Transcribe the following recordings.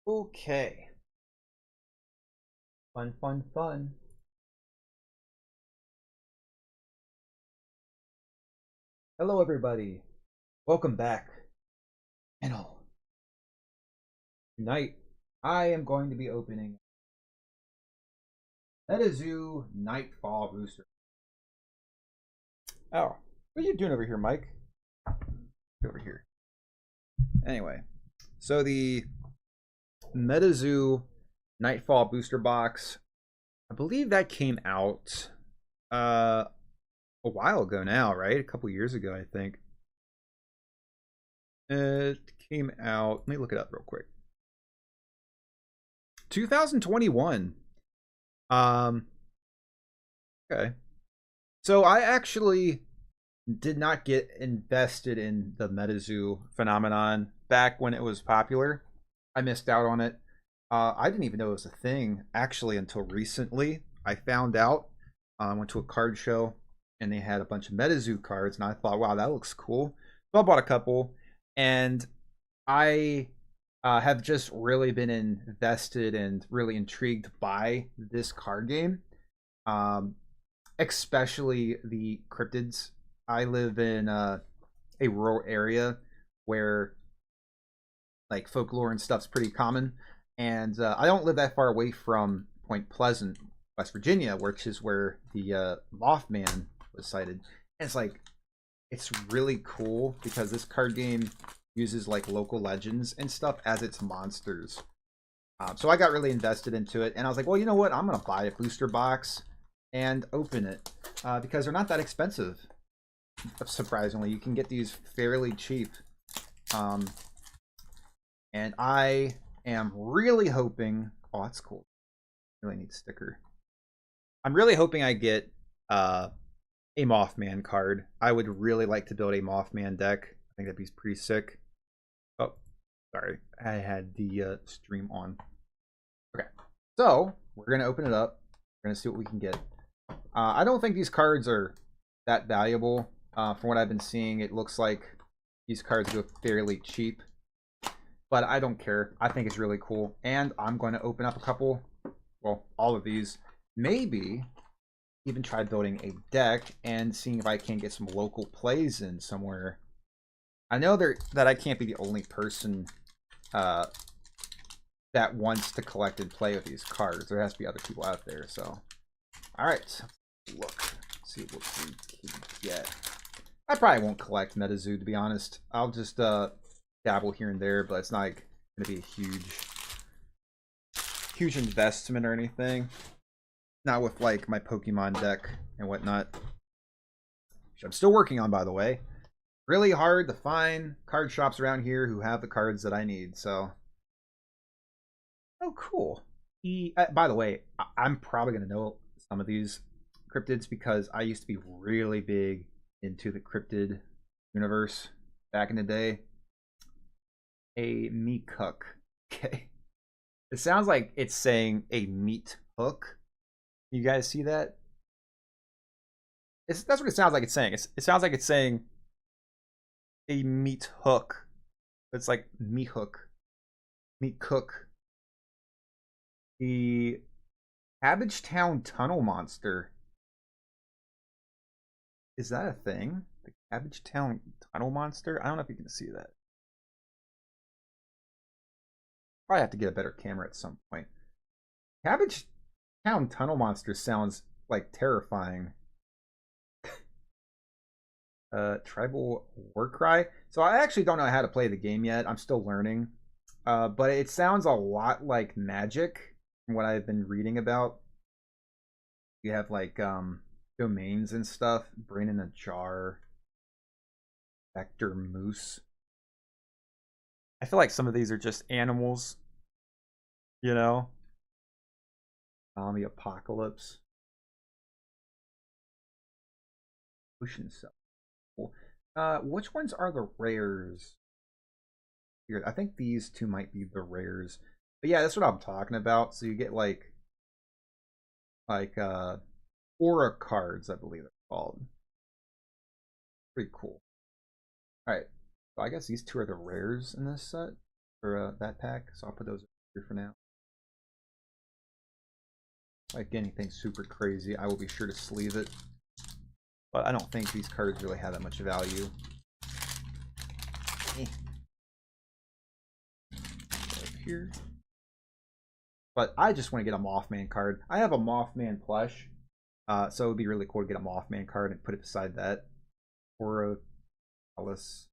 Okay. Fun, fun, fun. Hello, everybody. Welcome back. Channel. Tonight, I am going to be opening MetaZoo Nightfall Booster. Oh, what are you doing over here, Mike? Over here. Anyway, so the MetaZoo Nightfall Booster Box, I believe that came out a while ago now, right? A couple years ago, I think. It came out, let me look it up real quick. 2021. Okay. So I actually did not get invested in the MetaZoo phenomenon back when it was popular. I missed out on it. I didn't even know it was a thing actually until recently. I found out. I went to a card show and they had a bunch of MetaZoo cards, and I thought, wow, that looks cool. So I bought a couple, and I have just really been invested and really intrigued by this card game, especially the cryptids. I live in a rural area where like folklore and stuff's pretty common, and I don't live that far away from Point Pleasant, West Virginia, which is where the Mothman was sighted. And it's like, it's really cool because this card game uses like local legends and stuff as its monsters. So I got really invested into it, and I was like, well, you know what? I'm gonna buy a booster box and open it because they're not that expensive. Surprisingly, you can get these fairly cheap. And I am really hoping. Oh, that's cool. Really neat sticker. I'm really hoping I get a Mothman card. I would really like to build a Mothman deck. I think that'd be pretty sick. Oh, sorry. I had the stream on. Okay. So, we're going to open it up. We're going to see what we can get. I don't think these cards are that valuable. From what I've been seeing, it looks like these cards go fairly cheap. But I don't care. I think it's really cool. And I'm going to open up a couple. Well, all of these. Maybe even try building a deck and seeing if I can get some local plays in somewhere. I know that I can't be the only person that wants to collect and play with these cards. There has to be other people out there. So, all right, look, see what we can get. I probably won't collect MetaZoo, to be honest. I'll just dabble here and there, but it's not like going to be a huge investment or anything. Not with like my Pokemon deck and whatnot, which I'm still working on, by the way. Really hard to find card shops around here who have the cards that I need. So, oh, cool. By the way, I'm probably gonna know some of these cryptids because I used to be really big into the cryptid universe back in the day. A meat hook. Okay. It sounds like it's saying a meat hook. You guys see that? That's what it sounds like it's saying. It sounds like it's saying a meat hook. It's like meat hook. Meat cook. The Cabbagetown Tunnel Monster. Is that a thing? The Cabbagetown Tunnel Monster? I don't know if you can see that. Probably have to get a better camera at some point. Cabbagetown Tunnel Monster sounds like terrifying. Tribal Warcry. So I actually don't know how to play the game yet. I'm still learning. But it sounds a lot like Magic from what I've been reading about. You have like domains and stuff. Brain in a Jar. Vector Moose. I feel like some of these are just animals. You know? Zombie Apocalypse. Ocean Cell. Which ones are the rares? Here, I think these two might be the rares. But yeah, that's what I'm talking about. So you get like aura cards, I believe they're called. Pretty cool. All right. So I guess these two are the rares in this set. for that pack, so I'll put those here for now. Like anything super crazy, I will be sure to sleeve it. But I don't think these cards really have that much value. Here. But I just want to get a Mothman card. I have a Mothman plush, so it would be really cool to get a Mothman card and put it beside that. Or Alice.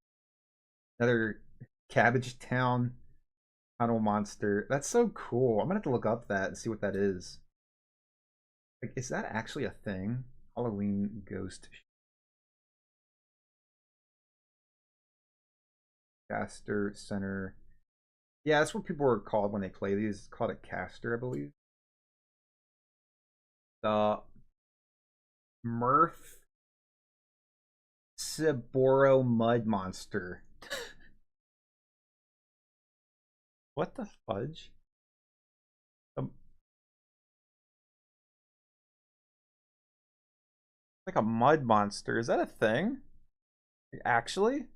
Another Cabbage Town tunnel monster. That's so cool. I'm gonna have to look up that and see what that is. Like, is that actually a thing? Halloween ghost. Caster center. Yeah, that's what people are called when they play these. It's called a caster, I believe. The Mirth Saboro Mud Monster. What the fudge? Like a mud monster. Is that a thing? Actually?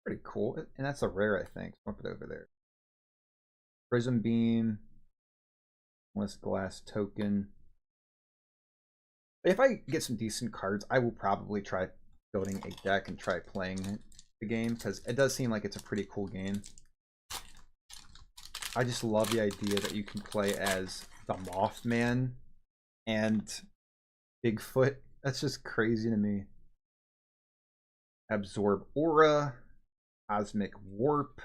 Pretty cool. And that's a rare, I think. I'll put it over there. Prism Beam. Glass Token. If I get some decent cards, I will probably try building a deck and try playing the game, because it does seem like it's a pretty cool game. I just love the idea that you can play as the Mothman and Bigfoot. That's just crazy to me. Absorb Aura, Cosmic Warp,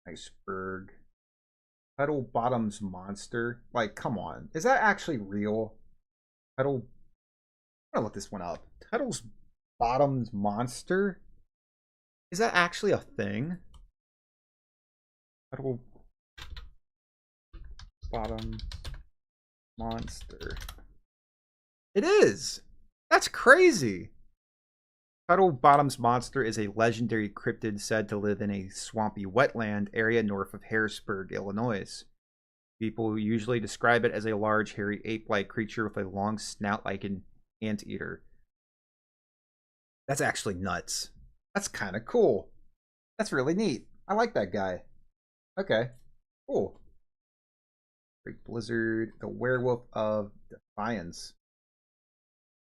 Iceberg, Pedal Bottoms Monster. Like, come on, is that actually real? Pedal. I'm gonna look this one up. Pedal's Bottoms Monster. Is that actually a thing? Pedal Bottom Monster. It is. That's crazy. Pedal Bottom's Monster is a legendary cryptid said to live in a swampy wetland area north of Harrisburg, Illinois. People usually describe it as a large, hairy, ape-like creature with a long snout like an anteater. That's actually nuts. That's kind of cool. That's really neat. I like that guy. Okay, cool. Great Blizzard, the Werewolf of Defiance.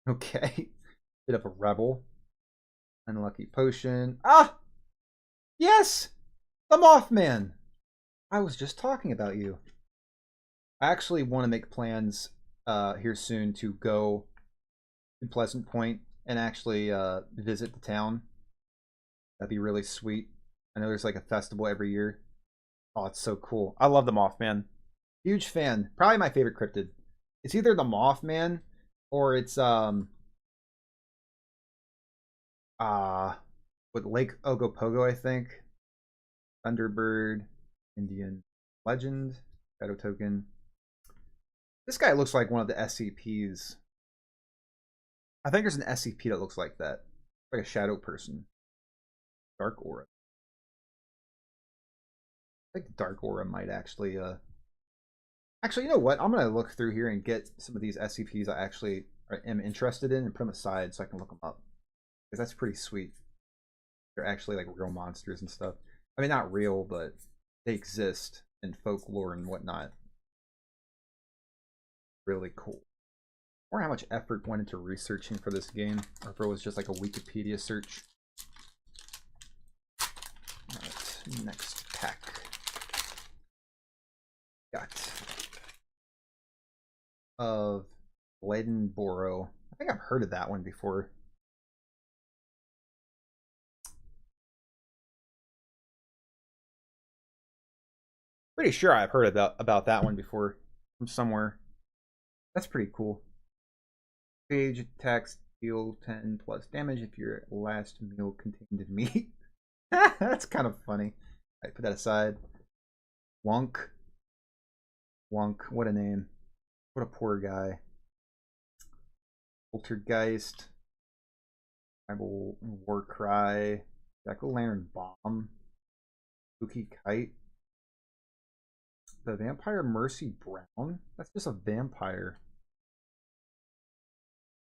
Okay, bit of a rebel. Unlucky Potion. Ah! Yes! The Mothman! I was just talking about you. I actually want to make plans here soon to go to Pleasant Point and actually visit the town. That'd be really sweet. I know there's like a festival every year. Oh, it's so cool. I love the Mothman. Huge fan. Probably my favorite cryptid. It's either the Mothman or it's with Lake Ogopogo, I think. Thunderbird, Indian Legend, Shadow Token. This guy looks like one of the SCPs. I think there's an SCP that looks like that. Like a shadow person. Dark Aura. I think Dark Aura might actually actually, you know what? I'm gonna look through here and get some of these SCPs I actually am interested in and put them aside so I can look them up. Because that's pretty sweet. They're actually like real monsters and stuff. I mean, not real, but they exist in folklore and whatnot. Really cool. I wonder how much effort went into researching for this game, or if it was just like a Wikipedia search. Alright, next pack. Got of Ledenboro. I think I've heard of that one before. Pretty sure I've heard about that one before from somewhere. That's pretty cool. Page text deal 10 plus damage if your last meal contained meat. That's kind of funny. I put that aside. Wonk. Wonk. What a name. What a poor guy. Poltergeist. Tribal War Cry. Jack-o'-lantern Bomb. Spooky Kite. The Vampire Mercy Brown? That's just a vampire.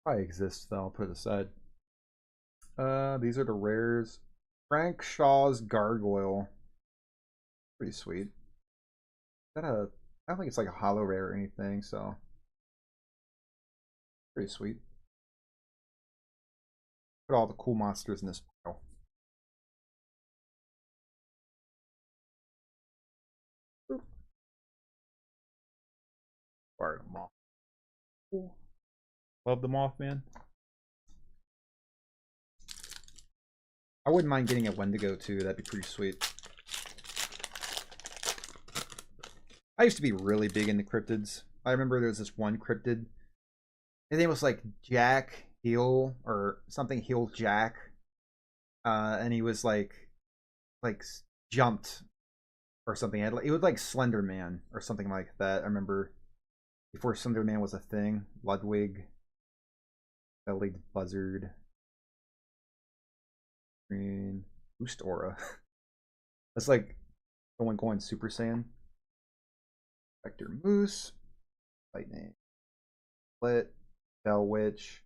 Probably exists though, I'll put it aside. These are the rares. Frank Shaw's Gargoyle. Pretty sweet. Is that a? I don't think it's like a hollow rare or anything, so pretty sweet. Put all the cool monsters in this pile. Fire them off. Cool. Love the Mothman. I wouldn't mind getting a Wendigo too. That'd be pretty sweet. I used to be really big into cryptids. I remember there was this one cryptid. His name was like Jack Heel or something Heel Jack. And he was like jumped or something. It was like Slender Man or something like that. I remember before Slender Man was a thing. Ludwig, Bellied Buzzard, Green, Boost Aura. That's like the one going Super Saiyan. Vector Moose, Lightning, Split, Bell Witch.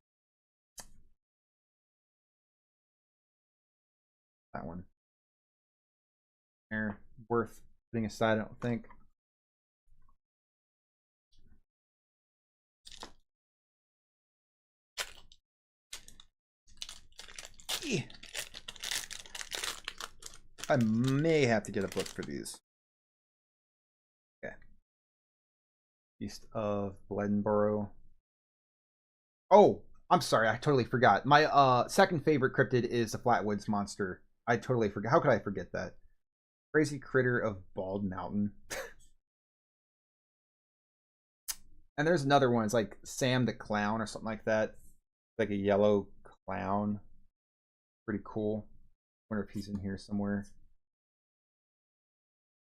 That one. They're worth putting aside, I don't think. I may have to get a book for these. Okay. East of Bledinboro. Oh, I'm sorry, I totally forgot. My second favorite cryptid is the Flatwoods monster. I totally forgot. How could I forget that? Crazy Critter of Bald Mountain. And there's another one. It's like Sam the Clown or something like that. Like a yellow clown. Pretty cool. Wonder if he's in here somewhere.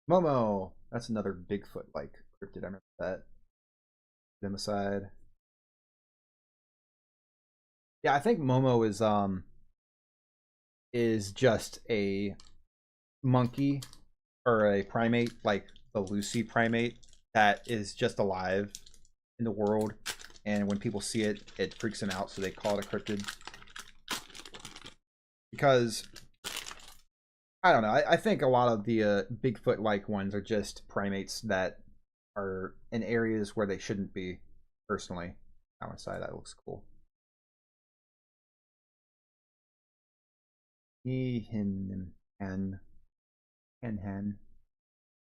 Momo. That's another Bigfoot-like cryptid. I remember that. Put him aside. Yeah, I think Momo is just a monkey or a primate, like the Lucy primate, that is just alive in the world, and when people see it, it freaks them out, so they call it a cryptid. Because I don't know, I think a lot of the Bigfoot-like ones are just primates that are in areas where they shouldn't be. Personally, I want to say that looks cool. Hen.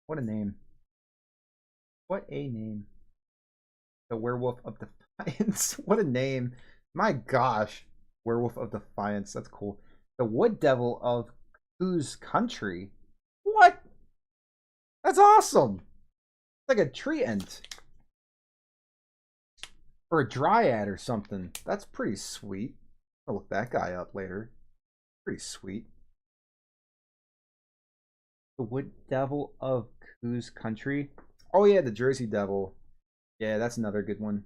What a name. What a name. The Werewolf of Defiance. What a name. My gosh. Werewolf of Defiance. That's cool. The Wood Devil of Whose Country? What? That's awesome. It's like a tree ent. Or a dryad or something. That's pretty sweet. I'll look that guy up later. Pretty sweet. The Wood Devil of Whose Country? Oh yeah, the Jersey Devil. Yeah, that's another good one.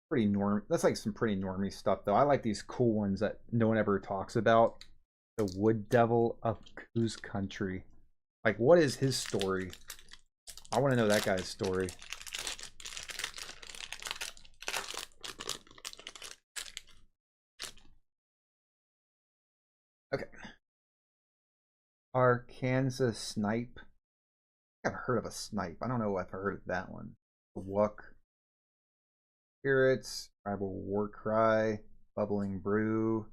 Pretty norm. That's like some pretty normie stuff, though. I like these cool ones that no one ever talks about. The Wood Devil of Whose Country? Like, what is his story? I want to know that guy's story. Okay. Arkansas Snipe. I've heard of a snipe. I don't know if I've heard of that one. The Wook. Spirits. Tribal War Cry. Bubbling Brew.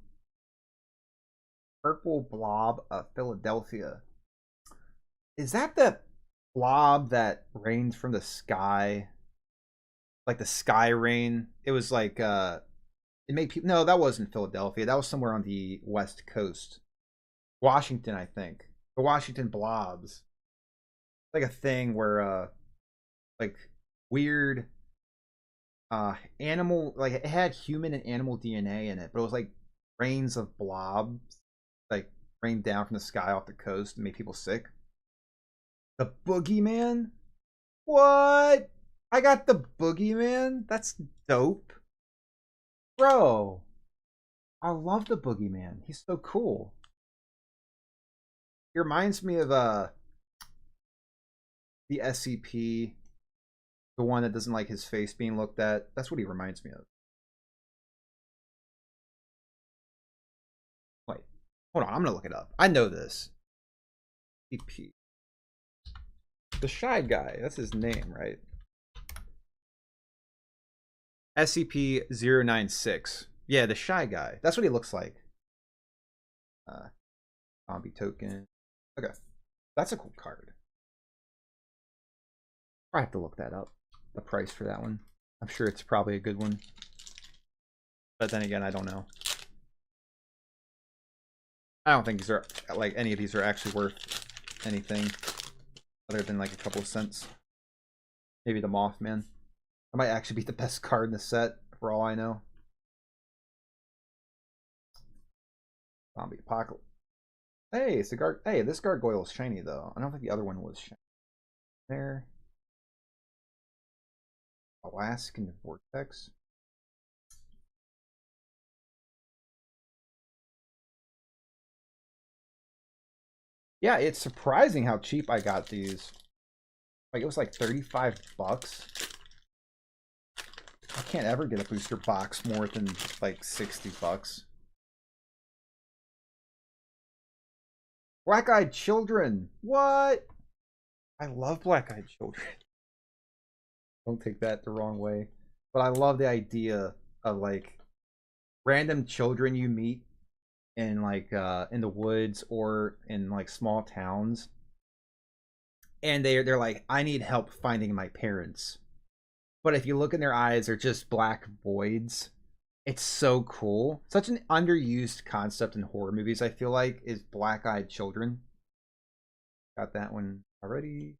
Purple Blob of Philadelphia. Is that the blob that rains from the sky? Like the sky rain? It was like it made people. No, that wasn't Philadelphia. That was somewhere on the West Coast. Washington, I think. The Washington blobs. Like a thing where like weird animal, like it had human and animal DNA in it, but it was like rains of blobs like rained down from the sky off the coast and made people sick. The Boogeyman? What? I got the Boogeyman? That's dope. Bro, I love the Boogeyman. He's so cool. He reminds me of the SCP, the one that doesn't like his face being looked at. That's what he reminds me of. Hold on, I'm gonna look it up. I know this. EP. The Shy Guy. That's his name, right? SCP-096. Yeah, the Shy Guy. That's what he looks like. Zombie token. Okay. That's a cool card. I have to look that up. The price for that one. I'm sure it's probably a good one. But then again, I don't know. I don't think these are, like, any of these are actually worth anything other than like a couple of cents. Maybe the Mothman. That might actually be the best card in the set, for all I know. Zombie Apocalypse. Hey, it's the hey, this gargoyle is shiny though. I don't think the other one was shiny. There. Alaskan Vortex. Yeah, it's surprising how cheap I got these. Like, it was like 35 bucks. I can't ever get a booster box more than like 60 bucks. Black-Eyed Children. What? I love Black-Eyed Children. Don't take that the wrong way. But I love the idea of like random children you meet in like in the woods or in like small towns. And they're like, I need help finding my parents. But if you look in their eyes, they're just black voids. It's so cool. Such an underused concept in horror movies, I feel like, is Black-Eyed Children. Got that one already.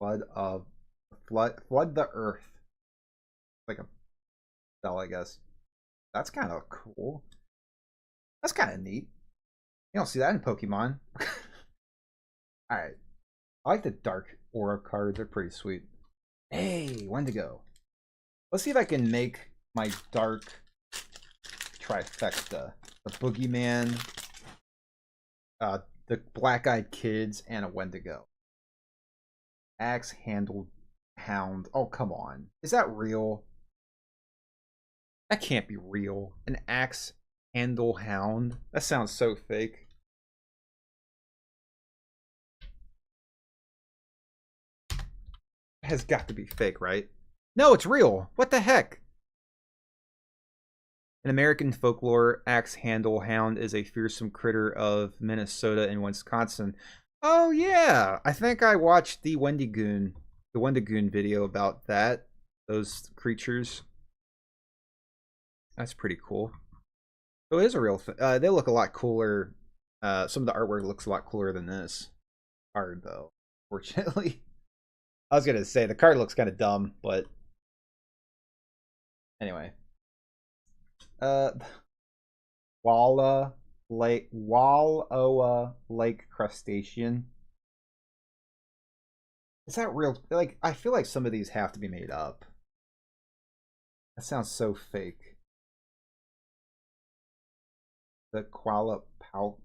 Flood the earth. Like a spell, I guess. That's kind of cool. That's kind of neat. You don't see that in Pokemon. Alright. I like the dark aura cards. They're pretty sweet. Hey, Wendigo. Let's see if I can make my dark trifecta. The Boogeyman, the Black-Eyed Kids, and a Wendigo. Axe-handled hound. Oh, come on. Is that real? That can't be real. An axe-handle hound? That sounds so fake. Has got to be fake, right? No, it's real. What the heck? In American folklore, axe-handle hound is a fearsome critter of Minnesota and Wisconsin. Oh yeah, I think I watched the Wendigoon video about that. Those creatures. That's pretty cool. So it is a real thing. They look a lot cooler. Some of the artwork looks a lot cooler than this card, though. Fortunately, I was gonna say the card looks kind of dumb, but anyway. Wallowa Lake Crustacean. Is that real? Like, I feel like some of these have to be made up. That sounds so fake. The Qualapaulic.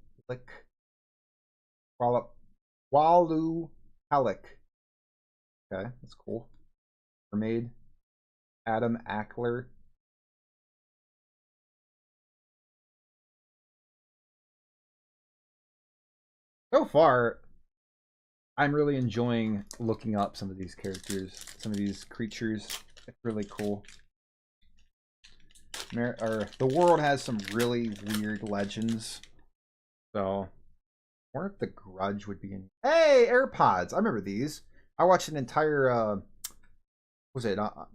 Walupalic. Okay, that's cool. Mermaid. Adam Ackler. So far, I'm really enjoying looking up some of these characters, some of these creatures. It's really cool. The world has some really weird legends. So, I wonder if the Grudge would be in. Hey, AirPods! I remember these. I watched an entire, was it not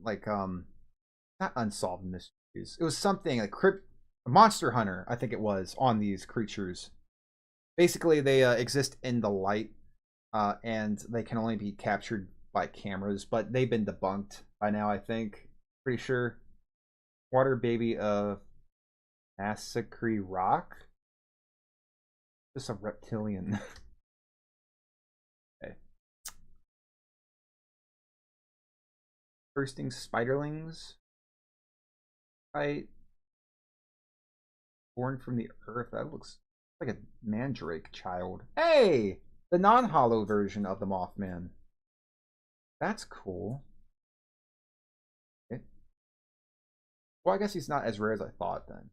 Unsolved Mysteries. It was something like Monster Hunter, I think it was, on these creatures. Basically, they exist in the light, and they can only be captured by cameras, but they've been debunked by now, I think. Pretty sure. Water Baby of Massacre Rock? Just a reptilian. Okay. Bursting Spiderlings. Right. Born from the earth. That looks like a mandrake child. Hey! The non-hollow version of the Mothman. That's cool. Okay. Well, I guess he's not as rare as I thought then.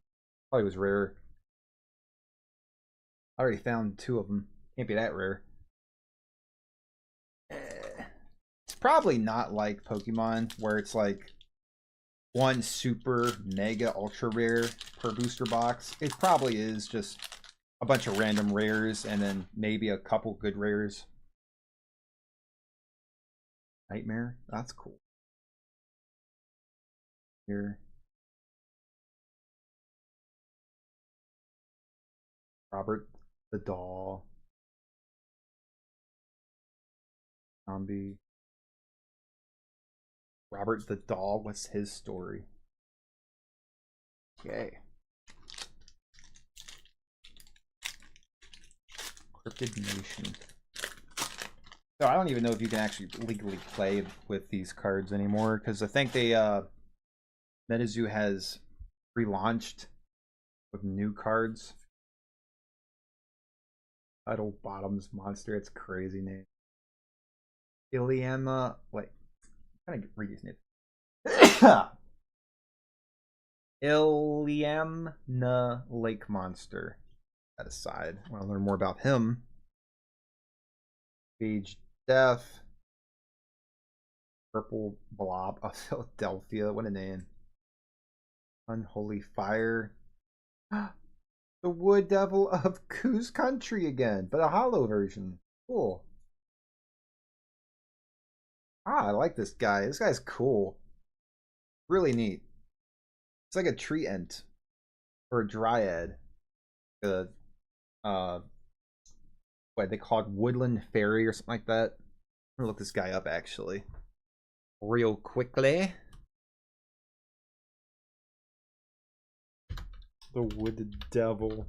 Probably was rare. I already found 2 of them. Can't be that rare. It's probably not like Pokemon, where it's like one super mega ultra rare per booster box. It probably is just a bunch of random rares and then maybe a couple good rares. Nightmare? That's cool. Here. Robert the Doll. Zombie. Robert the Doll, what's his story? Okay. Cryptid Nation. So I don't even know if you can actually legally play with these cards anymore, because I think they MetaZoo has relaunched with new cards. Idle Bottoms Monster, it's crazy name. Iliama, wait, I'm trying to read his name. Iliamna Lake Monster. That aside, I want to learn more about him. Page Death. Purple Blob of Philadelphia. What a name. Unholy Fire. The Wood Devil of Coos Country again, but a hollow version. Cool. Ah, I like this guy. This guy's cool. Really neat. It's like a tree ent or a dryad. The what they call it, Woodland Fairy or something like that. I'm gonna look this guy up actually, real quickly. The Wood Devil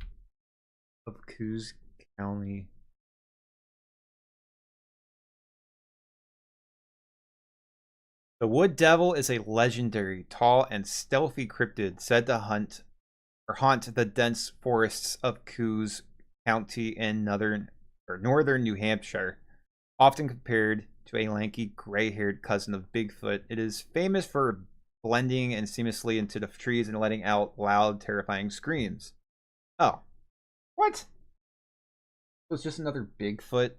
of Coos County. The Wood Devil is a legendary, tall, and stealthy cryptid said to haunt the dense forests of Coos County in northern New Hampshire. Often compared to a lanky, gray-haired cousin of Bigfoot, it is famous for blending and seamlessly into the trees and letting out loud, terrifying screams. Oh. What? It was just another Bigfoot?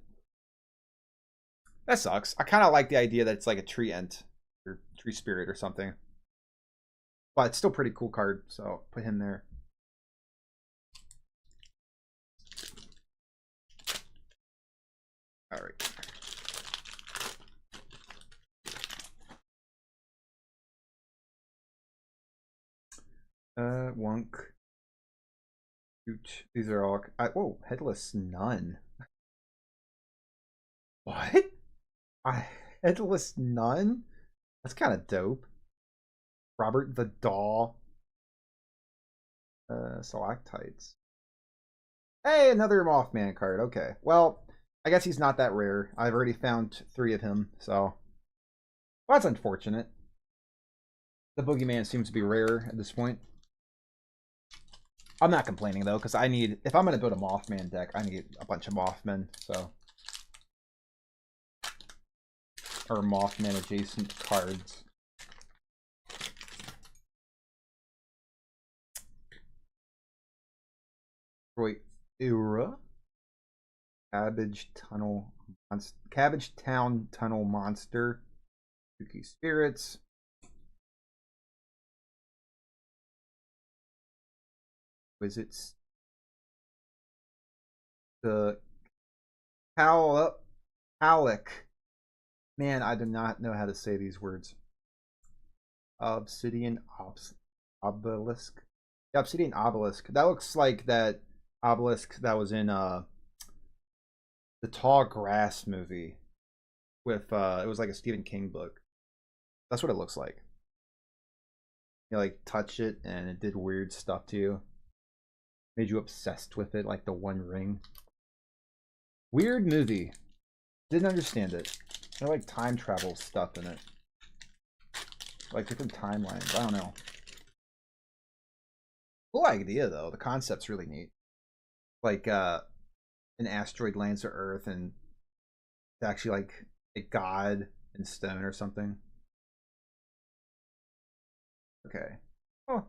That sucks. I kind of like the idea that it's like a tree ent or tree spirit or something. But it's still a pretty cool card, so put him there. All right. Wunk. Shoot. These are all. Whoa, Headless Nun. What? A Headless Nun? That's kind of dope. Robert the Doll. Stalactites. Hey, another Mothman card. Okay. Well, I guess he's not that rare. I've already found 3 of him, so. Well, that's unfortunate. The Boogeyman seems to be rare at this point. I'm not complaining, though, because I need... If I'm going to build a Mothman deck, I need a bunch of Mothmen, so... Or Mothman-adjacent cards. Wait, Era? Cabbage Town Tunnel Monster. Spooky Spirits. Wizards. The Halleck. Man, I do not know how to say these words. Obsidian Obelisk. The Obsidian Obelisk. That looks like that obelisk that was in the Tall Grass movie with it was like a Stephen King book. That's what it looks like. You like touch it and it did weird stuff to you. Made you obsessed with it, like the One Ring. Weird movie. Didn't understand it. There like time travel stuff in it. Like different timelines. I don't know. Cool idea though. The concept's really neat. Like an asteroid lands to Earth and it's actually like a god in stone or something. Okay. Oh,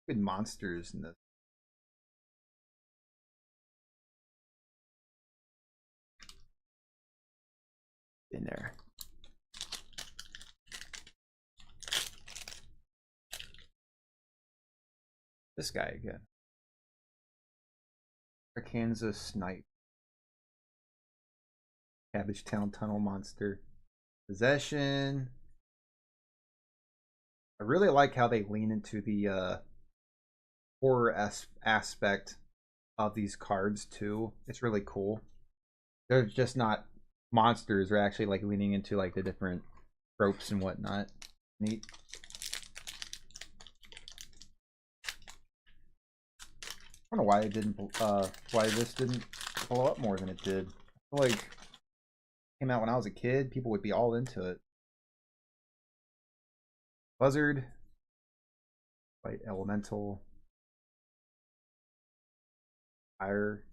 Good monsters in this. In there. This guy again. Arkansas Snipe. Cabbage Town Tunnel Monster. Possession. I really like how they lean into the horror aspect of these cards too. It's really cool. They're just not monsters. They're actually like leaning into like the different tropes and whatnot. Neat. I don't know why it didn't. Why this didn't blow up more than it did. I feel like it came out when I was a kid. People would be all into it. Buzzard. Light Elemental. Fire.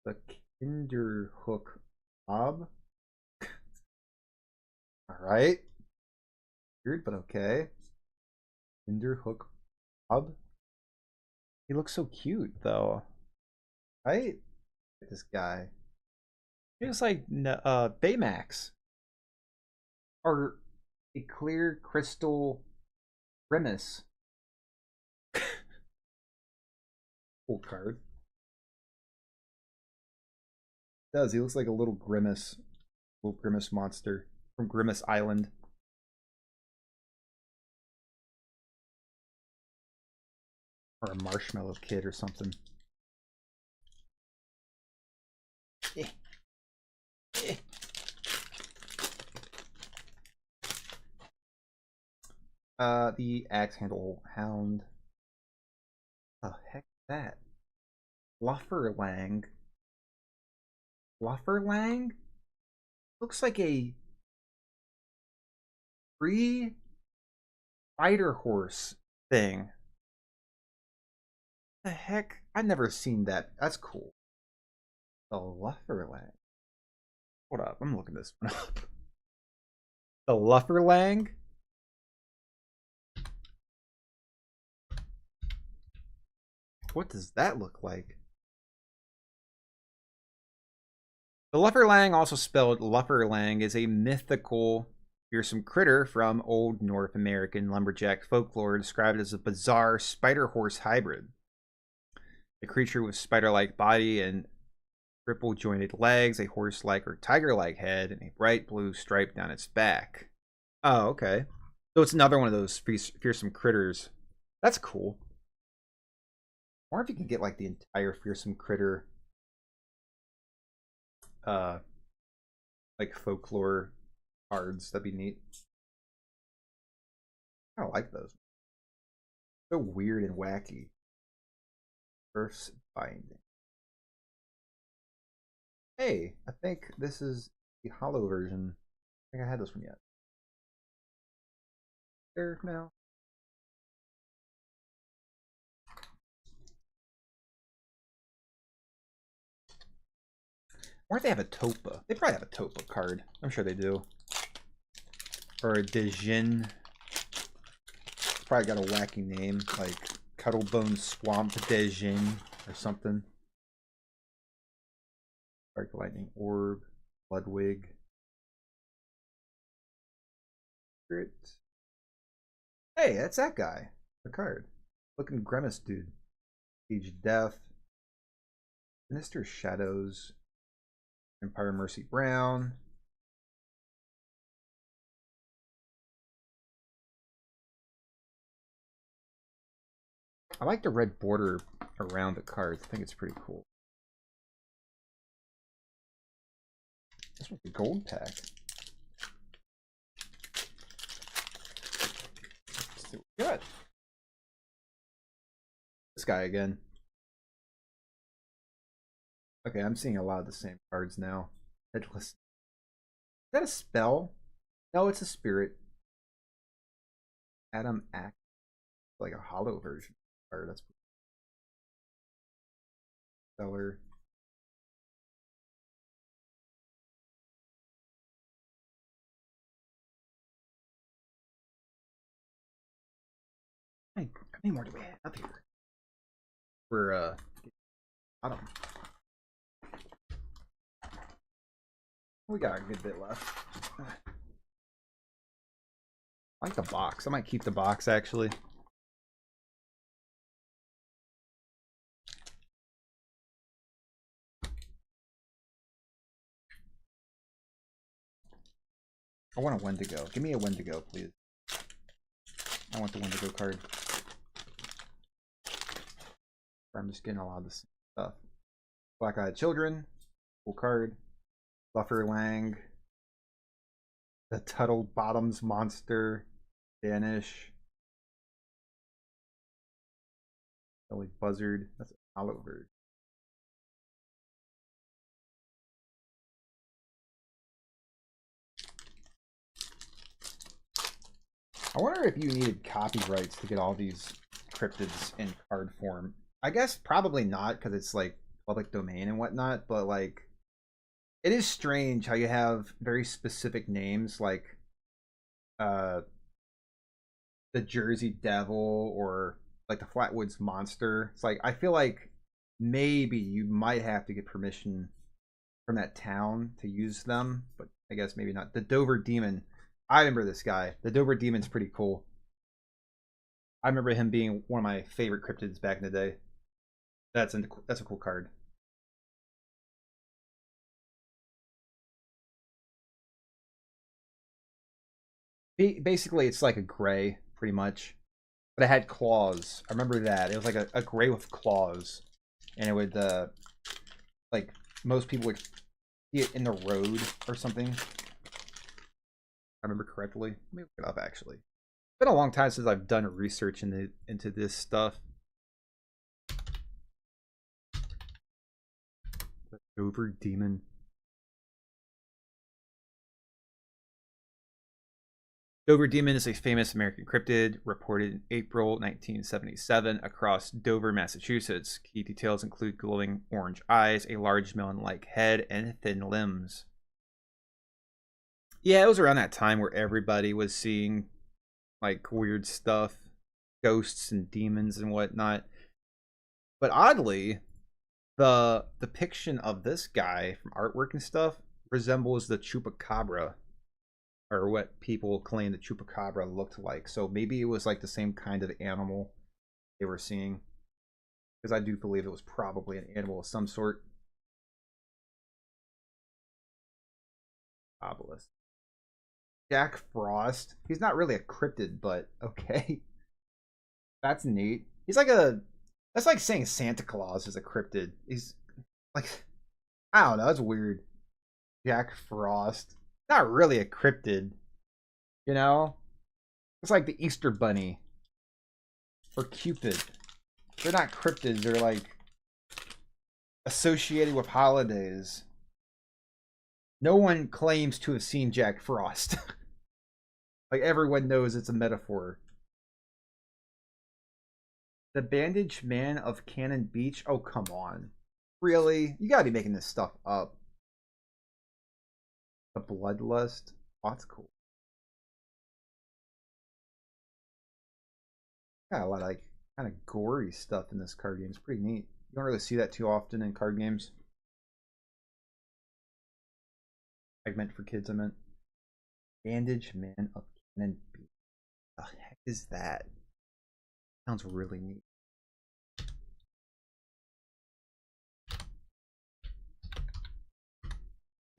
The Kinderhook Mob. Alright. Weird, but okay. Kinderhook Mob. He looks so cute, though. Right? Look at this guy. He looks like Baymax. Or a clear crystal Grimace. Cool card. Does he looks like a little Grimace monster from Grimace Island. Or a marshmallow kid or something. The Axe Handle Hound. Oh heck is that? Flufferlang. Flufferlang? Looks like a free fighter horse thing. The heck? I've never seen that. That's cool. The Flufferlang. Hold up, I'm looking this one up. The Flufferlang? What does that look like? The Flufferlang, also spelled Lufferlang, is a mythical fearsome critter from old North American lumberjack folklore, described as a bizarre spider-horse hybrid. A creature with spider-like body and triple-jointed legs, a horse-like or tiger-like head, and a bright blue stripe down its back. Oh, okay. So it's another one of those fearsome critters. That's cool. I wonder if you can get like the entire fearsome critter like folklore cards. That'd be neat. I don't like those. So weird and wacky. Earth's Binding. Hey, I think this is the hollow version. I think I had this one yet. There now. Or if they have a Topa. They probably have a Topa card. I'm sure they do. Or a Dejin. Probably got a wacky name, like Cuttlebone Swamp Dejin or something. Dark Lightning Orb. Bloodwig. Hey, that's that guy. The card. Looking Grimace dude. Age Death. Sinister Shadows. Empire Mercy Brown. I like the red border around the cards. I think it's pretty cool. This one's a gold pack. Let's see what we got. This guy again. Okay, I'm seeing a lot of the same cards now. Headless. Is that a spell? No, it's a spirit. Adam Act. Like a hollow version card. That's stellar. many more do we have up here? We're bottom. We got a good bit left. I like the box. I might keep the box actually. I want a Wendigo. Give me a Wendigo, please. I want the Wendigo card. I'm just getting a lot of this stuff. Black-Eyed Children. Cool card. Buffer Lang. The Tuttle Bottoms Monster. Vanish. Belly Buzzard. That's an olive bird. I wonder if you needed copyrights to get all these cryptids in card form. I guess probably not, because it's like public domain and whatnot, but like it is strange how you have very specific names like the Jersey Devil or like the Flatwoods Monster. It's like I feel like maybe you might have to get permission from that town to use them, but I guess maybe not. The Dover Demon. I remember this guy. The Dover Demon's pretty cool. I remember him being one of my favorite cryptids back in the day. That's a cool card. Basically, it's like a gray, pretty much. But it had claws. I remember that. It was like a gray with claws. And it would, like, most people would see it in the road or something. I remember correctly. Let me look it up, actually. It's been a long time since I've done research into this stuff. The Dover Demon. Dover Demon is a famous American cryptid reported in April 1977 across Dover, Massachusetts. Key details include glowing orange eyes, a large melon-like head, and thin limbs. Yeah, it was around that time where everybody was seeing like weird stuff, ghosts and demons and whatnot. But oddly, the depiction of this guy from artwork and stuff resembles the Chupacabra, or what people claim the Chupacabra looked like. So maybe it was like the same kind of animal they were seeing, because I do believe it was probably an animal of some sort. Obelisk. Jack Frost. He's not really a cryptid, but okay. That's neat. He's like that's like saying Santa Claus is a cryptid. He's like, I don't know, that's weird. Jack Frost. Not really a cryptid. You know? It's like the Easter Bunny. Or Cupid. They're not cryptids, they're like associated with holidays. No one claims to have seen Jack Frost. Like everyone knows it's a metaphor. The Bandaged Man of Cannon Beach? Oh, come on. Really? You gotta be making this stuff up. The Bloodlust? Oh, that's cool. Got a lot of like kind of gory stuff in this card game. It's pretty neat. You don't really see that too often in card games. I meant for kids, I meant. Bandaged Man of Cannon Beach. What the heck is that? Sounds really neat.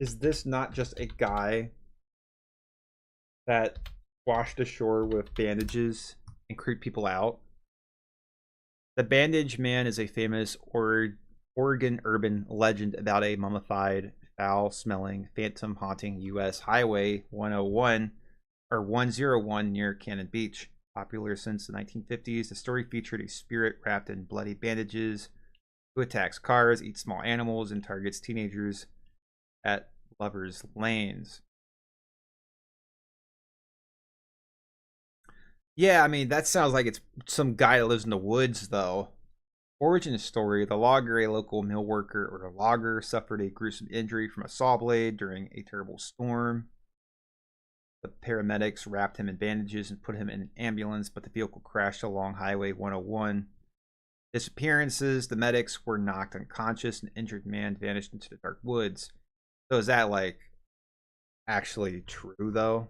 Is this not just a guy that washed ashore with bandages and creeped people out? The Bandaged Man is a famous Oregon urban legend about a mummified, foul-smelling, phantom haunting U.S. Highway 101 or 101 near Cannon Beach. Popular since the 1950s, the story featured a spirit wrapped in bloody bandages who attacks cars, eats small animals, and targets teenagers at lovers' lanes. Yeah, I mean, that sounds like it's some guy that lives in the woods, though. Origin story: the logger, a local mill worker or a logger, suffered a gruesome injury from a saw blade during a terrible storm. The paramedics wrapped him in bandages and put him in an ambulance, but the vehicle crashed along Highway 101. Disappearances: the medics were knocked unconscious. An injured man vanished into the dark woods. So is that like actually true though?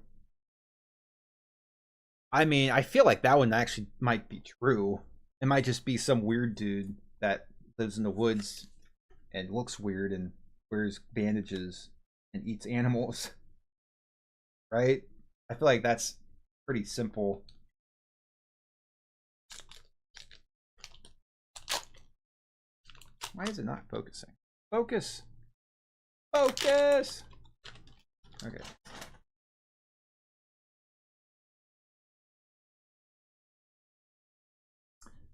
I mean, I feel like that one actually might be true. It might just be some weird dude that lives in the woods and looks weird and wears bandages and eats animals. Right? I feel like that's pretty simple. Why is it not focusing? Focus! Focus! Okay.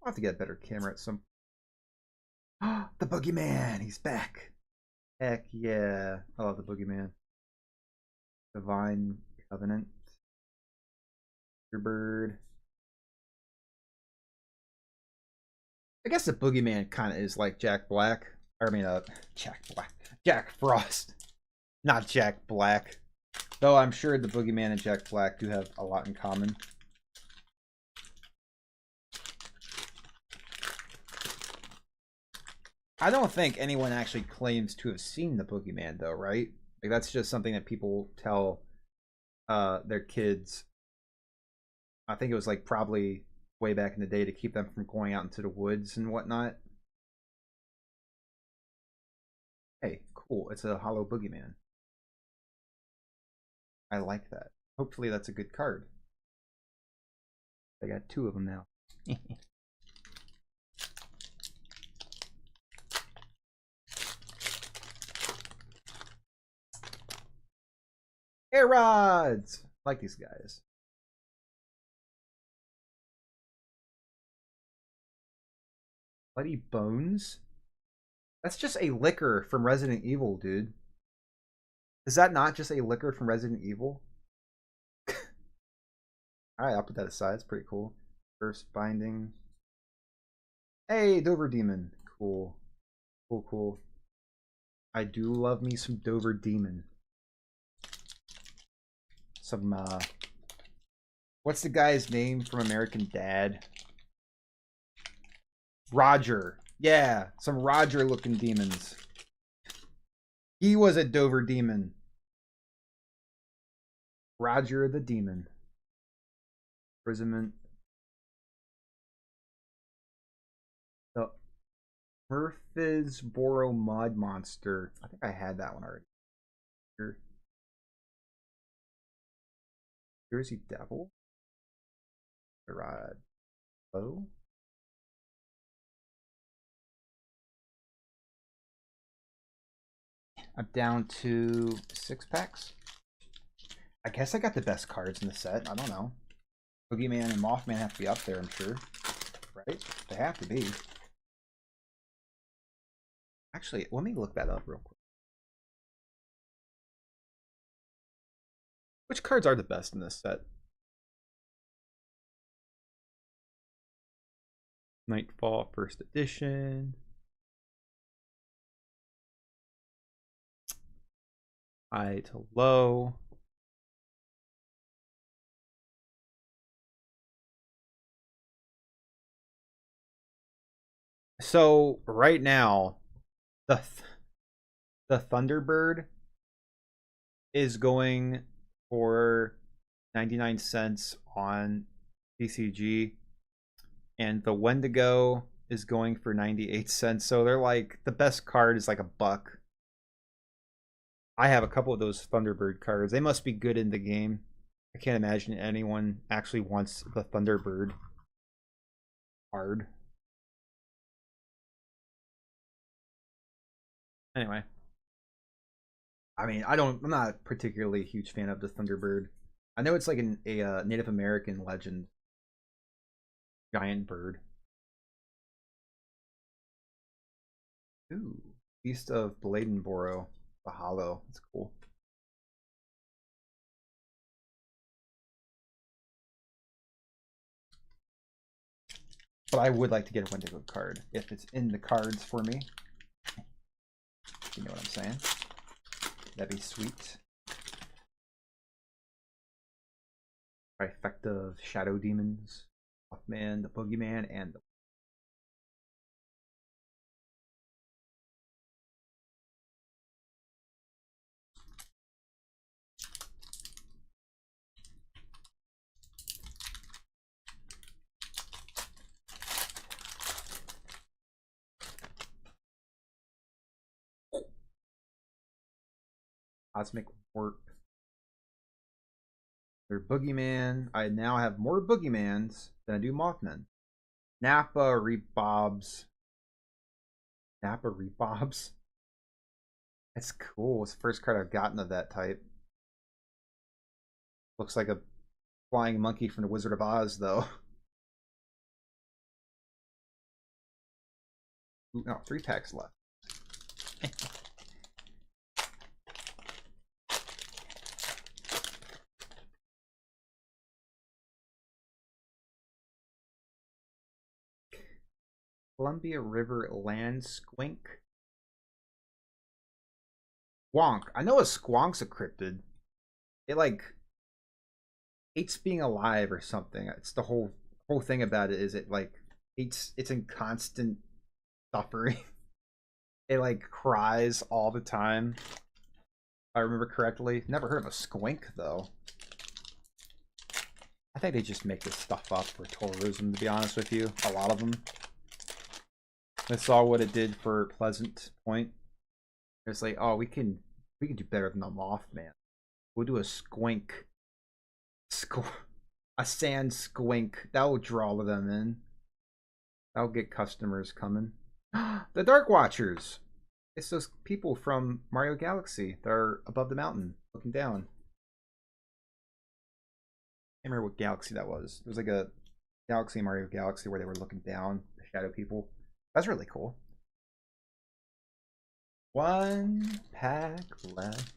I'll have to get a better camera at some. The Boogeyman! He's back! Heck yeah. I love the Boogeyman. Divine Covenant. Bird. I guess the Boogeyman kind of is like Jack Black. I mean, Jack Black. Jack Frost. Not Jack Black. Though I'm sure the Boogeyman and Jack Black do have a lot in common. I don't think anyone actually claims to have seen the Boogeyman, though, right? Like, that's just something that people tell their kids. I think it was like probably way back in the day to keep them from going out into the woods and whatnot. Hey, cool. It's a hollow Boogeyman. I like that. Hopefully that's a good card. I got 2 of them now. Air rods! I like these guys. Bloody Bones? That's just a liquor from Resident Evil, dude. Is that not just a liquor from Resident Evil? Alright, I'll put that aside. It's pretty cool. First binding. Hey, Dover Demon. Cool. Cool, cool. I do love me some Dover Demon. Some, what's the guy's name from American Dad? Roger. Yeah, some Roger looking demons. He was a Dover Demon. Roger the Demon. Imprisonment. The Murfreesboro Mud Monster. I think I had that one already. Here. Jersey Devil. Rod. Oh. I'm down to 6 packs. I guess I got the best cards in the set. I don't know. Boogeyman and Mothman have to be up there, I'm sure. Right? They have to be. Actually, let me look that up real quick. Which cards are the best in this set? Nightfall First Edition. High to low. So right now, the Thunderbird is going for 99 cents on TCG, and the Wendigo is going for 98 cents. So they're like, the best card is like $1. I have a couple of those Thunderbird cards. They must be good in the game. I can't imagine anyone actually wants the Thunderbird card. Anyway. I mean, I'm not particularly a huge fan of the Thunderbird. I know it's like a Native American legend. Giant bird. Ooh. Beast of Bladenboro. The hollow. That's cool. But I would like to get a Wendigo card if it's in the cards for me. You know what I'm saying? That'd be sweet. trifecta of shadow demons, Mothman, the Boogeyman, and the Cosmic Warp. They're Boogeyman. I now have more Boogeymans than I do Mothmen. Nappa Rebobs. Nappa Rebobs. That's cool. It's the first card I've gotten of that type. Looks like a flying monkey from the Wizard of Oz, though. Ooh, no, 3 packs left. Columbia River Land Squink. Squonk. I know a squonk's a cryptid. It like hates being alive or something. It's the whole thing about it is it like it's in constant suffering. It like cries all the time. If I remember correctly. Never heard of a squink though. I think they just make this stuff up for tourism, to be honest with you. A lot of them. I saw what it did for Pleasant Point. It's like, oh, we can do better than the Mothman. We'll do a squink. A sand squink. That will draw them in. That'll get customers coming. The Dark Watchers. It's those people from Mario Galaxy that are above the mountain, looking down. I can't remember what galaxy that was. It was like a galaxy in Mario Galaxy where they were looking down, the shadow people. That's really cool. 1 pack left.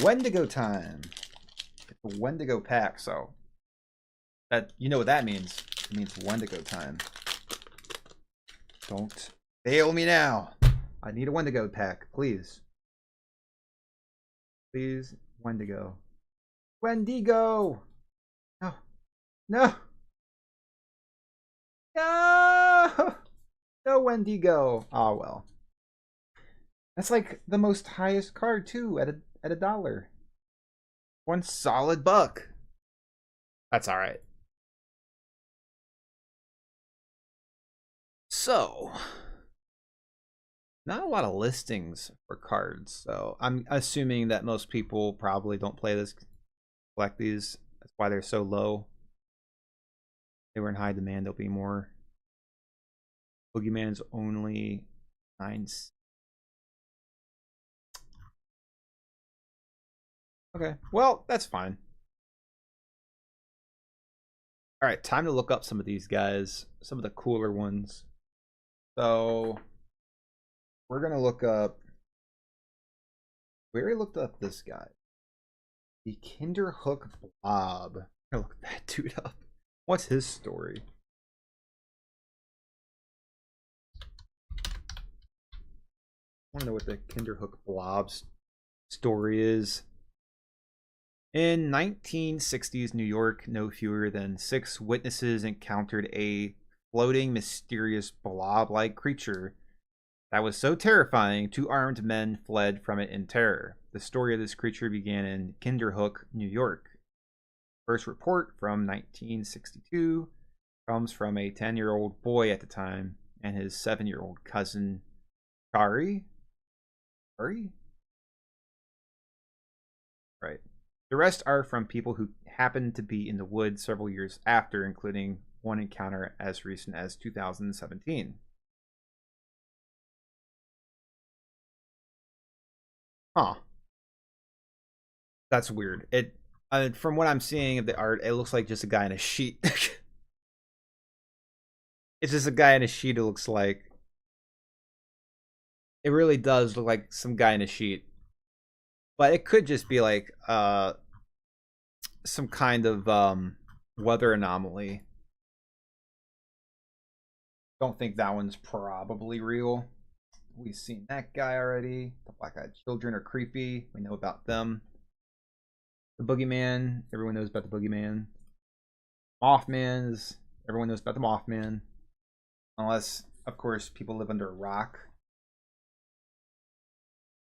Wendigo time. It's a Wendigo pack, so that you know what that means. It means Wendigo time. Don't fail me now. I need a Wendigo pack, please. Please, Wendigo. Wendigo! No. No! No! No Wendigo! Oh well. That's like the most highest card too at $1. 1 solid buck. That's alright. So not a lot of listings for cards, so I'm assuming that most people probably don't play this, collect these. That's why they're so low. If they were in high demand, there'll be more. Boogeyman's only 9. Okay, well, that's fine. All right, time to look up some of these guys, some of the cooler ones. So we're gonna look up. We already looked up this guy, the Kinderhook Blob. I look that dude up. What's his story? I want to know what the Kinderhook Blob's story is. In 1960s New York, no fewer than 6 witnesses encountered a floating, mysterious blob-like creature that was so terrifying, 2 armed men fled from it in terror. The story of this creature began in Kinderhook, New York. First report from 1962 comes from a 10-year-old boy at the time and his 7-year-old cousin, Kari. Right. The rest are from people who happened to be in the woods several years after, including one encounter as recent as 2017. Huh. That's weird. It from what I'm seeing of the art, it looks like just a guy in a sheet. It's just a guy in a sheet. It looks like. It really does look like some guy in a sheet. But it could just be like some kind of weather anomaly. Don't think that one's probably real. We've seen that guy already. The black-eyed children are creepy. We know about them. The Boogeyman, everyone knows about the Boogeyman. Mothman's, everyone knows about the Mothman. Unless, of course, people live under a rock.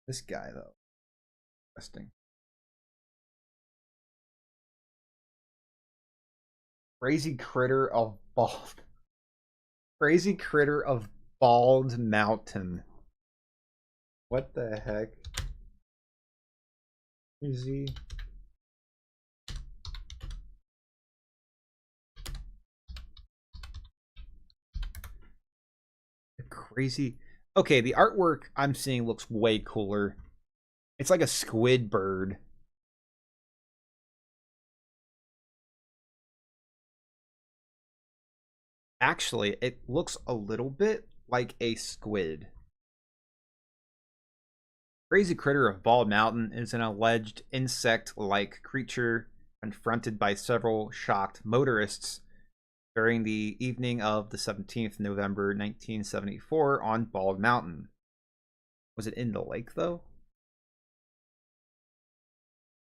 This guy, though. Interesting. Crazy critter of bald. Crazy critter of Bald Mountain. What the heck? Easy. Crazy. Okay, the artwork I'm seeing looks way cooler. It's like a squid bird. Actually, it looks a little bit like a squid. Crazy critter of Bald Mountain is an alleged insect-like creature confronted by several shocked motorists during the evening of the 17th November 1974 on Bald Mountain. Was it in the lake, though?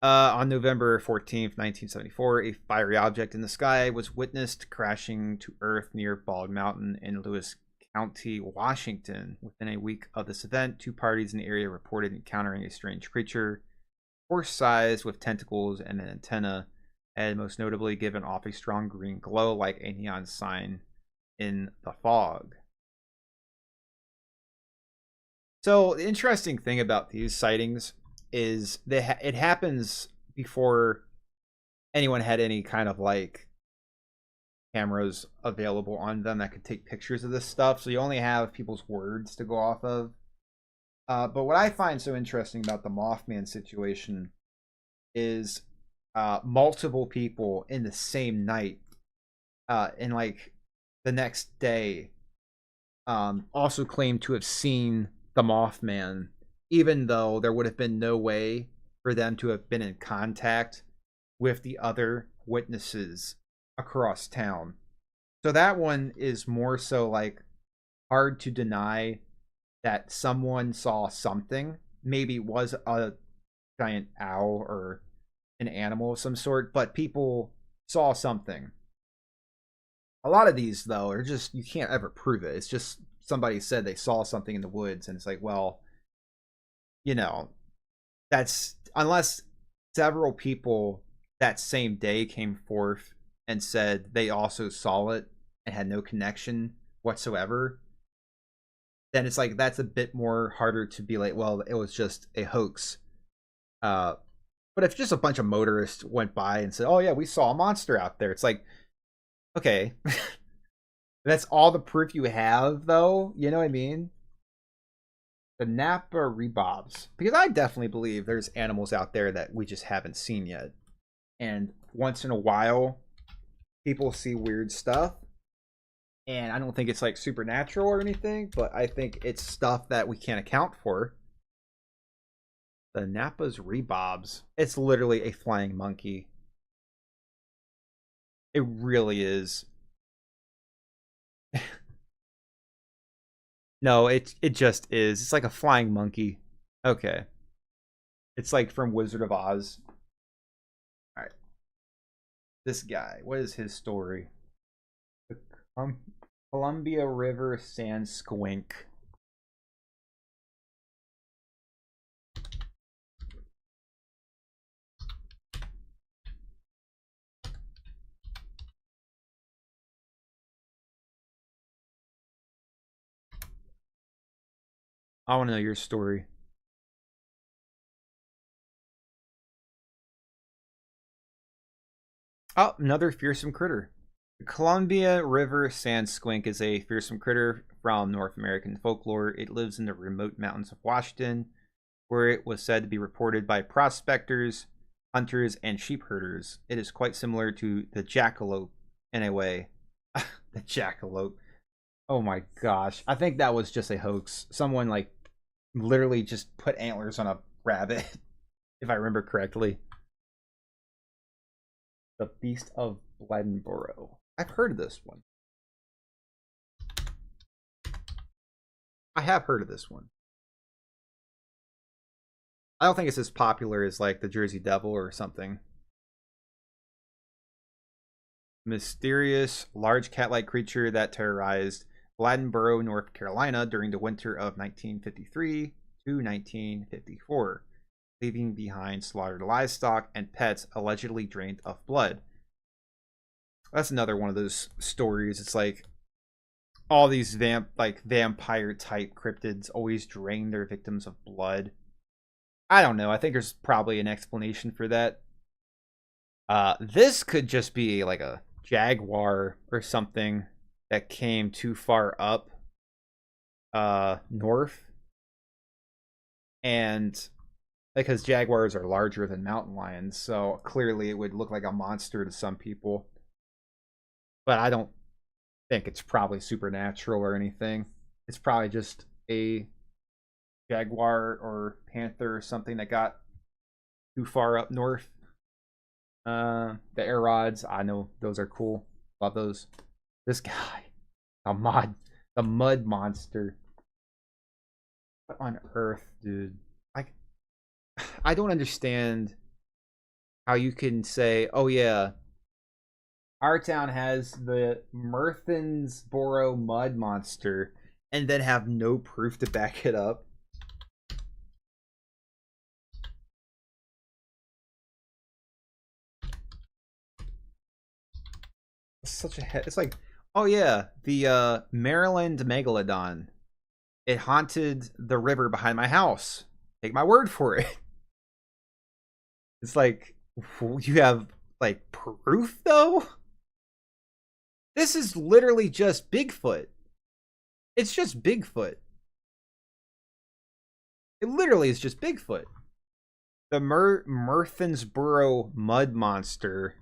On November 14th, 1974, a fiery object in the sky was witnessed crashing to Earth near Bald Mountain in Lewis County, Washington. Within a week of this event, 2 parties in the area reported encountering a strange creature, horse-sized with tentacles and an antenna, and most notably given off a strong green glow like a neon sign in the fog. So the interesting thing about these sightings is that it happens before anyone had any kind of like cameras available on them that could take pictures of this stuff. So you only have people's words to go off of. But what I find so interesting about the Mothman situation is multiple people in the same night and like the next day also claim to have seen the Mothman, even though there would have been no way for them to have been in contact with the other witnesses across town. So that one is more so like hard to deny that someone saw something. Maybe it was a giant owl or an animal of some sort, but people saw something. A lot of these, though, are just, you can't ever prove it. It's just somebody said they saw something in the woods, and it's like, well, you know, that's, unless several people that same day came forth and said they also saw it and had no connection whatsoever, then it's like, that's a bit more harder to be like, well, it was just a hoax. But if just a bunch of motorists went by and said, oh yeah, we saw a monster out there, it's like, okay, that's all the proof you have, though. You know what I mean? The Napa rebobs. Because I definitely believe there's animals out there that we just haven't seen yet. And once in a while, people see weird stuff. And I don't think it's like supernatural or anything, but I think it's stuff that we can't account for. The Napa's rebobs. It's literally a flying monkey. It really is. No, it just is. It's like a flying monkey. Okay. It's like from Wizard of Oz. Alright. This guy, what is his story? The Columbia River Sand Squink. I want to know your story. Oh, another fearsome critter. The Columbia River Sand Squink is a fearsome critter from North American folklore. It lives in the remote mountains of Washington, where it was said to be reported by prospectors, hunters, and sheep herders. It is quite similar to the jackalope in a way. The jackalope. Oh my gosh. I think that was just a hoax. Someone like literally just put antlers on a rabbit, if I remember correctly. The Beast of Blenboro. I've heard of this one. I have heard of this one. I don't think it's as popular as like the Jersey Devil or something. Mysterious large cat-like creature that terrorized Gladdenboro, North Carolina during the winter of 1953 to 1954, leaving behind slaughtered livestock and pets allegedly drained of blood. That's another one of those stories. It's like all these vampire type cryptids always drain their victims of blood. I don't know. I think there's probably an explanation for that. This could just be like a jaguar or something that came too far up north, and because jaguars are larger than mountain lions, so clearly it would look like a monster to some people, but I don't think it's probably supernatural or anything. It's probably just a jaguar or panther or something that got too far up north. The air rods, I know those are cool. Love those. This guy, the mud monster. What on earth, dude? I don't understand how you can say, "Oh yeah, our town has the Murphinsboro mud monster," and then have no proof to back it up. It's like, oh yeah, the Maryland megalodon. It haunted the river behind my house. Take my word for it. It's like, you have like proof though? This is literally just Bigfoot. It's just Bigfoot. It literally is just Bigfoot. The Murphinsboro mud monster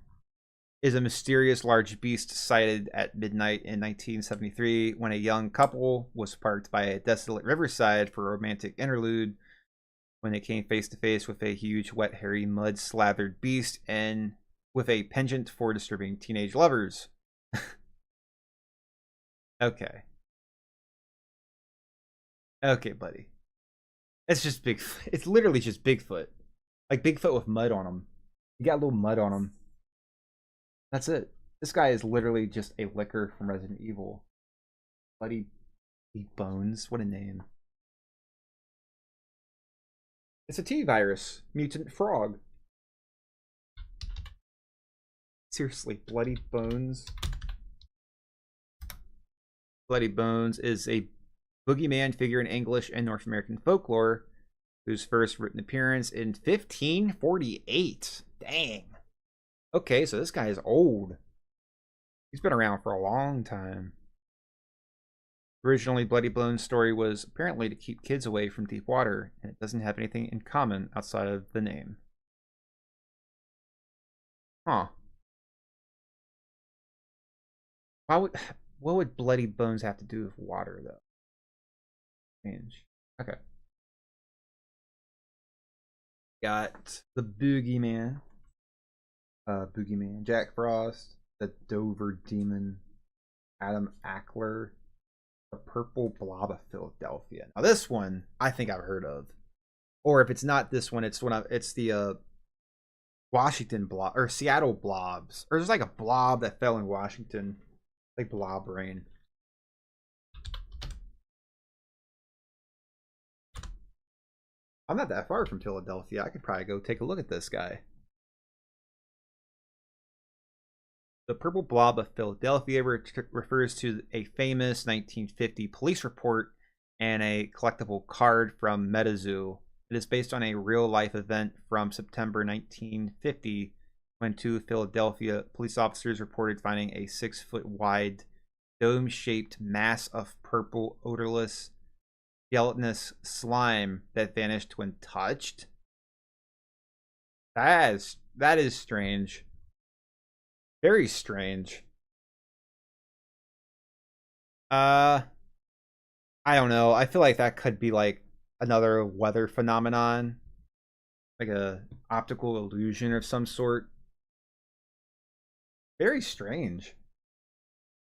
is a mysterious large beast sighted at midnight in 1973 when a young couple was parked by a desolate riverside for a romantic interlude when they came face to face with a huge, wet, hairy, mud-slathered beast and with a penchant for disturbing teenage lovers. Okay. Okay, buddy. It's just Bigfoot. It's literally just Bigfoot. Like Bigfoot with mud on him. You got a little mud on him. That's it. This guy is literally just a licker from Resident Evil. Bloody Bones. What a name. It's a T-virus. Mutant frog. Seriously, Bloody Bones. Bloody Bones is a boogeyman figure in English and North American folklore whose first written appearance in 1548. Dang. Okay, so this guy is old. He's been around for a long time. Originally, Bloody Bones' story was apparently to keep kids away from deep water, and it doesn't have anything in common outside of the name. Huh. What would Bloody Bones have to do with water, though? Strange. Okay. Got the Boogeyman. Boogeyman. Jack Frost. The Dover Demon. Adam Ackler. The Purple Blob of Philadelphia. Now this one, I think I've heard of. Or if it's not this one, it's the Washington blob or Seattle blobs. Or there's like a blob that fell in Washington. Like blob rain. I'm not that far from Philadelphia. I could probably go take a look at this guy. The Purple Blob of Philadelphia refers to a famous 1950 police report and a collectible card from MetaZoo. It is based on a real-life event from September 1950 when two Philadelphia police officers reported finding a 6-foot-wide dome-shaped mass of purple, odorless, gelatinous slime that vanished when touched. That is strange. Very strange. I don't know. I feel like that could be like another weather phenomenon, like a optical illusion of some sort. Very strange.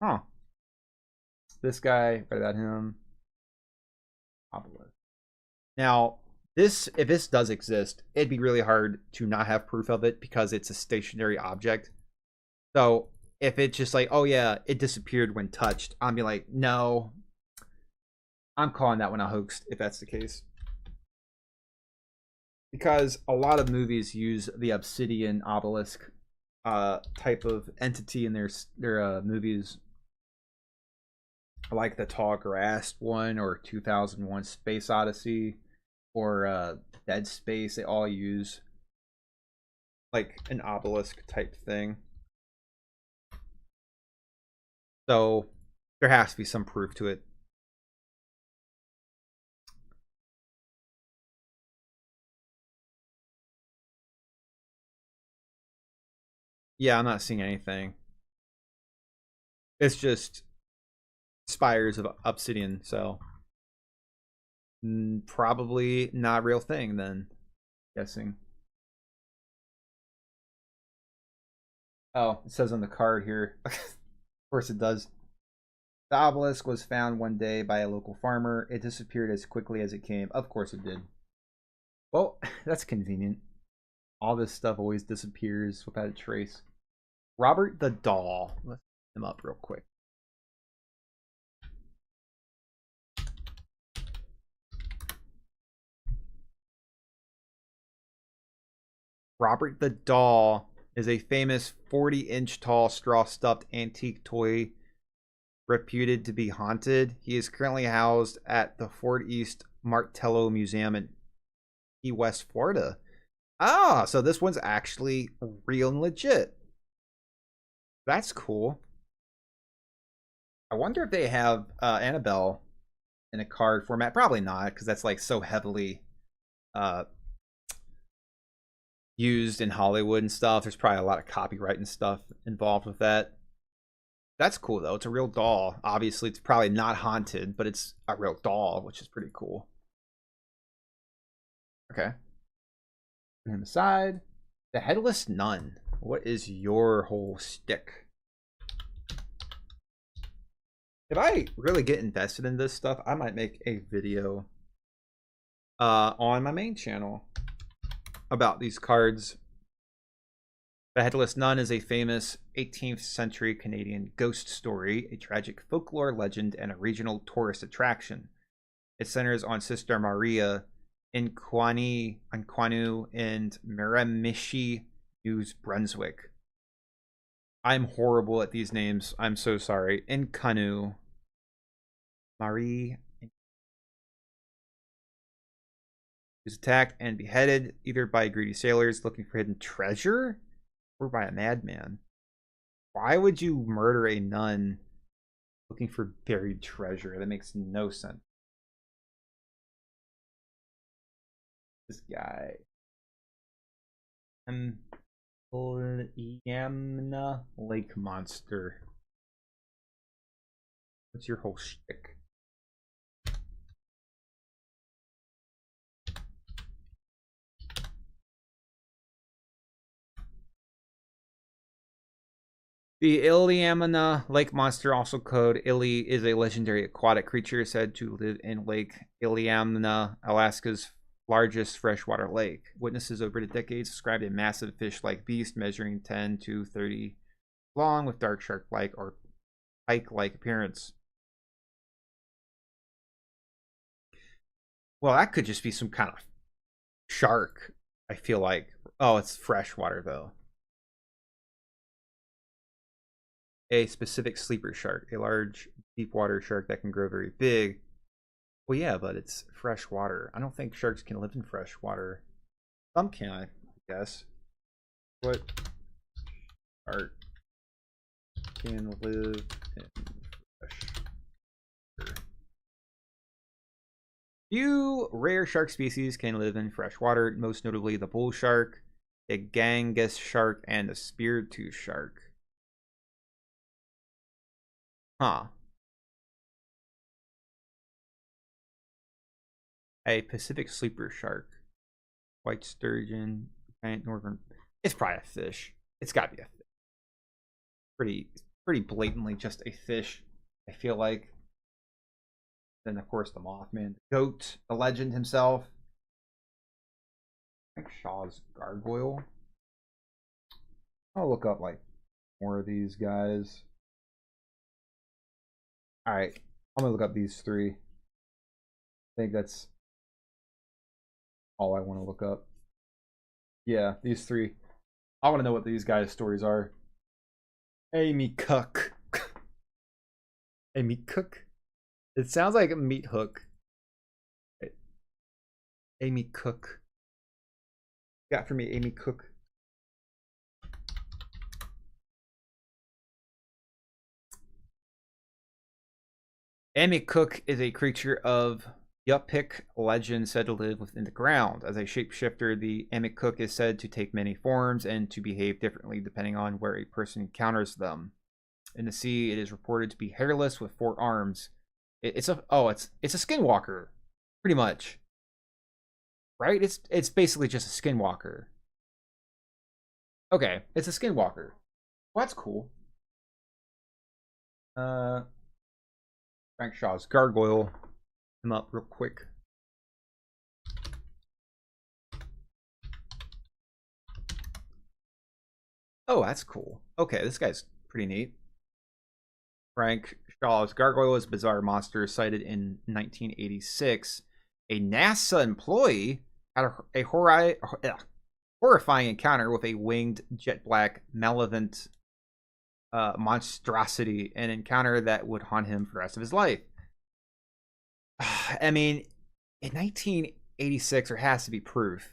Huh. This guy, what about him? Obelisk. Now, if this does exist, it'd be really hard to not have proof of it because it's a stationary object. So if it's just like, oh yeah, it disappeared when touched, I'll be like, no, I'm calling that one a hoax if that's the case. Because a lot of movies use the obsidian obelisk type of entity in their movies, like the Tall Grass one or 2001 Space Odyssey or Dead Space. They all use like an obelisk type thing. So there has to be some proof to it. Yeah, I'm not seeing anything. It's just spires of obsidian, so probably not a real thing then. Guessing. Oh, it says on the card here. Of course it does. The obelisk was found one day by a local farmer. It disappeared as quickly as it came. Of course it did. Well, that's convenient. All this stuff always disappears without a trace. Robert the Doll. Let's look him up real quick. Robert the Doll is a famous 40-inch tall straw-stuffed antique toy reputed to be haunted. He is currently housed at the Fort East Martello Museum in Key West, Florida. Ah, so this one's actually real and legit. That's cool. I wonder if they have Annabelle in a card format. Probably not, because that's like so heavily used in Hollywood and stuff. There's probably a lot of copyright and stuff involved with that. That's cool though. It's a real doll. Obviously, it's probably not haunted, but it's a real doll, which is pretty cool. Okay. Put him aside. The Headless Nun. What is your whole stick? If I really get invested in this stuff, I might make a video on my main channel about these cards. The Headless Nun is a famous 18th century Canadian ghost story, a tragic folklore legend, and a regional tourist attraction. It centers on Sister Maria in Quanu and Miramichi, New Brunswick. I'm horrible at these names. I'm so sorry. In Kanu, Marie is attacked and beheaded either by greedy sailors looking for hidden treasure or by a madman. Why would you murder a nun looking for buried treasure? That makes no sense. This guy. Yamna Lake Monster. What's your whole shtick? The Iliamna Lake Monster, also called Ili, is a legendary aquatic creature said to live in Lake Iliamna, Alaska's largest freshwater lake. Witnesses over the decades described a massive fish-like beast measuring 10 to 30 long with dark shark-like or pike-like appearance. Well, that could just be some kind of shark, I feel like. Oh, it's freshwater, though. A specific sleeper shark, a large deep water shark that can grow very big. Well, yeah, but it's fresh water. I don't think sharks can live in fresh water. Some can, I guess. What shark can live in fresh water? Few rare shark species can live in fresh water, most notably the bull shark, the Ganges shark, and the spear-tooth shark. Huh. A Pacific sleeper shark. White sturgeon. Giant northern. It's probably a fish. It's gotta be a fish. Pretty blatantly just a fish, I feel like. Then of course the Mothman. The goat. The legend himself. I think Shaw's Gargoyle. I'll look up like more of these guys. Alright, I'm gonna look up these three. I think that's all I want to look up. Yeah, these three. I want to know what these guys' stories are. Amy Cook. Amy Cook. It sounds like a meat hook. Amy Cook. Got for me, Amy Cook. Amy Cook is a creature of Yupik legend said to live within the ground. As a shapeshifter, the Amy Cook is said to take many forms and to behave differently depending on where a person encounters them. In the sea, it is reported to be hairless with 4 arms. It's a skinwalker, pretty much. Right? It's basically just a skinwalker. Okay, it's a skinwalker. Well, that's cool. Frank Shaw's Gargoyle. Him up real quick. Oh, that's cool. Okay, this guy's pretty neat. Frank Shaw's Gargoyle is a bizarre monster sighted in 1986. A NASA employee had a horrifying encounter with a winged jet black malevolent monstrosity, an encounter that would haunt him for the rest of his life. I mean, in 1986, there has to be proof.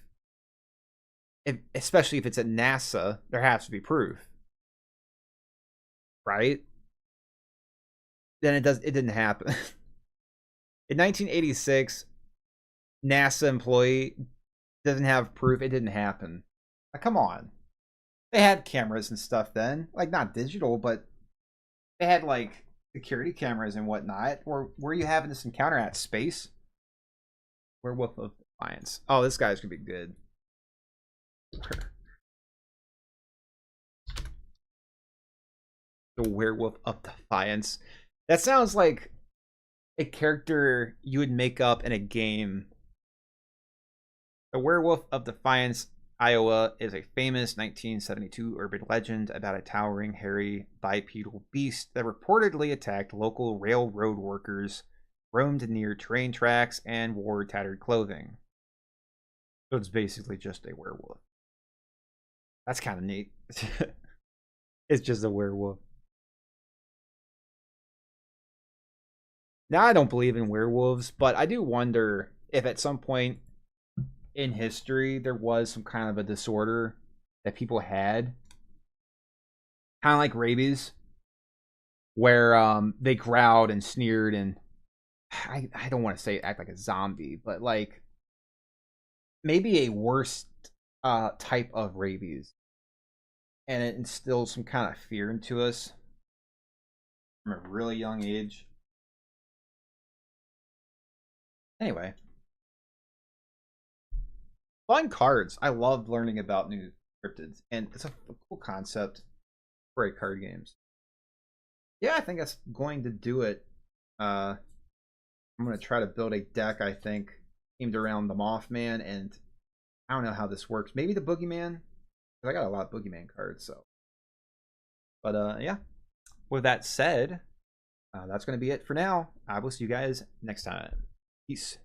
Especially if it's at NASA, there has to be proof. Right? Then it didn't happen. In 1986, NASA employee doesn't have proof it didn't happen. Like, come on. They had cameras and stuff then. Like, not digital, but they had, like, security cameras and whatnot. Or were you having this encounter at space? Werewolf of Defiance. Oh, this guy's gonna be good. The Werewolf of Defiance. That sounds like a character you would make up in a game. The Werewolf of Defiance, Iowa, is a famous 1972 urban legend about a towering, hairy, bipedal beast that reportedly attacked local railroad workers, roamed near train tracks, and wore tattered clothing. So it's basically just a werewolf. That's kind of neat. It's just a werewolf. Now, I don't believe in werewolves, but I do wonder if at some point in history there was some kind of a disorder that people had, kind of like rabies, where they growled and sneered and I don't want to say act like a zombie, but like maybe a worse type of rabies, and it instills some kind of fear into us from a really young age. Anyway, fun cards. I love learning about new cryptids, and it's a cool concept for great card games. Yeah, I think that's going to do it. I'm going to try to build a deck, I think, aimed around the Mothman, and I don't know how this works. Maybe the Boogeyman? I got a lot of Boogeyman cards, so. But, yeah. With that said, that's going to be it for now. I will see you guys next time. Peace.